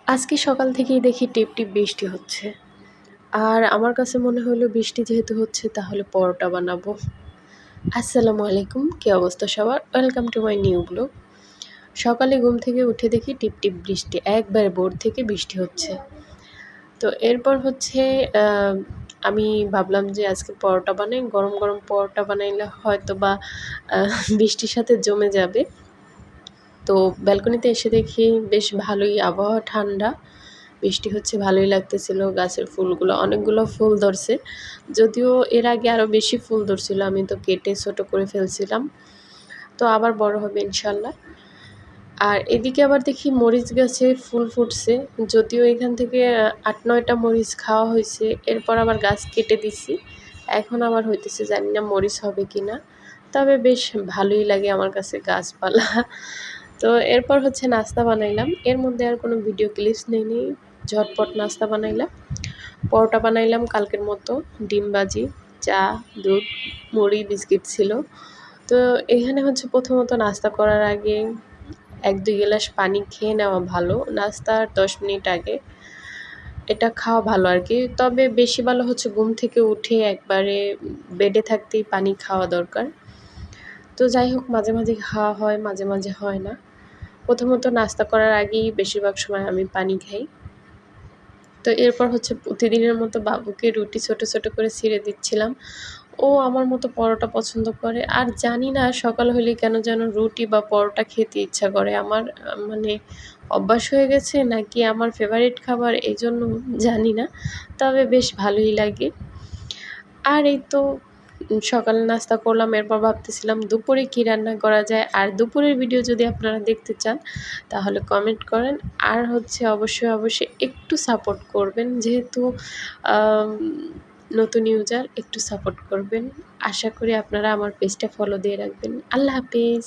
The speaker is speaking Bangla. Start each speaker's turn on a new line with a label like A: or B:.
A: আজকে সকাল থেকেই দেখি টিপ টিপ বৃষ্টি হচ্ছে। আর আমার কাছে মনে হলো বৃষ্টি যেহেতু হচ্ছে তাহলে পরোটা বানাবো। আসসালামু আলাইকুম, কী অবস্থা সবার? Welcome to my new blog. সকালে ঘুম থেকে উঠে দেখি টিপ টিপ বৃষ্টি, একবারে ভোর থেকে বৃষ্টি হচ্ছে। তো এরপর হচ্ছে আ আমি ভাবলাম যে আজকে পরোটা বানাই, গরম গরম পরোটা বানাইলে হয়তোবা আ বৃষ্টির সাথে জমে যাবে। তো ব্যালকনিতে এসে দেখি বেশ ভালোই আবহাওয়া ঠান্ডা। বৃষ্টি হচ্ছে ভালোই লাগতেছিল। গাছের ফুলগুলো অনেকগুলো ফুল ধরছে। যদিও এর আগে আরও বেশি ফুল ধরছিল। আমি তো কেটে ছোট করে ফেলছিলাম। তো আবার বড় হবে ইনশাল্লাহ। আর এদিকে আবার দেখি মরিচ গাছে ফুল ফুটছে। যদিও এখান থেকে ৮-৯ টা মরিচ খাওয়া হইছে। এরপর আবার গাছ কেটে দিছি। এখন আবার হইতেছে জানি না মরিচ হবে কিনা। তবে বেশ ভালোই লাগে আমার কাছে গাছপালা। তো এরপর হচ্ছে নাস্তা বানাইলাম। এর মধ্যে আর কোনো ভিডিও ক্লিপস নেইনি। ঝটপট নাস্তা বানাইলাম। পরোটা বানাইলাম কালকের মতো, ডিম ভাজি, চা, দুধ, মুড়ি, বিস্কিট ছিল। তো এখানে হচ্ছে প্রথমত নাস্তা করার আগে ১-২ গ্লাস পানি খেয়ে নেওয়া ভালো। নাস্তার ১০ মিনিট আগে। এটা খাওয়া ভালো আরকি। তবে বেশি ভালো হচ্ছে ঘুম থেকে উঠে একবারে বেডে থাকতেই পানি খাওয়া দরকার। তো যাই হোক মাঝে, মাঝে খাওয়া হয়, মাঝে, মাঝে হয় না। প্রথমত নাস্তা করার আগেই বেশিরভাগ সময় আমি পানি খাই। তো এরপর হচ্ছে প্রতিদিনের মতো বাবুকে রুটি ছোট, ছোট করে ছিঁড়ে দিচ্ছিলাম। ও আমার মতো পরোটা পছন্দ করে। আর জানি না সকাল হলেই কেন যেন রুটি বা পরোটা খেতে ইচ্ছা করে। আমার মানে অভ্যাস হয়ে গেছে নাকি আমার ফেভারিট খাবার এজন্য জানি না। তবে বেশ ভালোই লাগে। আর এই তো সকালে নাস্তা করলাম। এরপর ভাবতেছিলাম দুপুরে কী রান্না করা যায়। আর দুপুরের ভিডিও যদি আপনারা দেখতে চান তাহলে কমেন্ট করেন। আর হচ্ছে অবশ্যই, অবশ্যই একটু সাপোর্ট করবেন। যেহেতু আম নতুন ইউজার একটু সাপোর্ট করবেন। আশা করি আপনারা আমার পেজটা ফলো দিয়ে রাখবেন। আল্লাহ হাফেজ।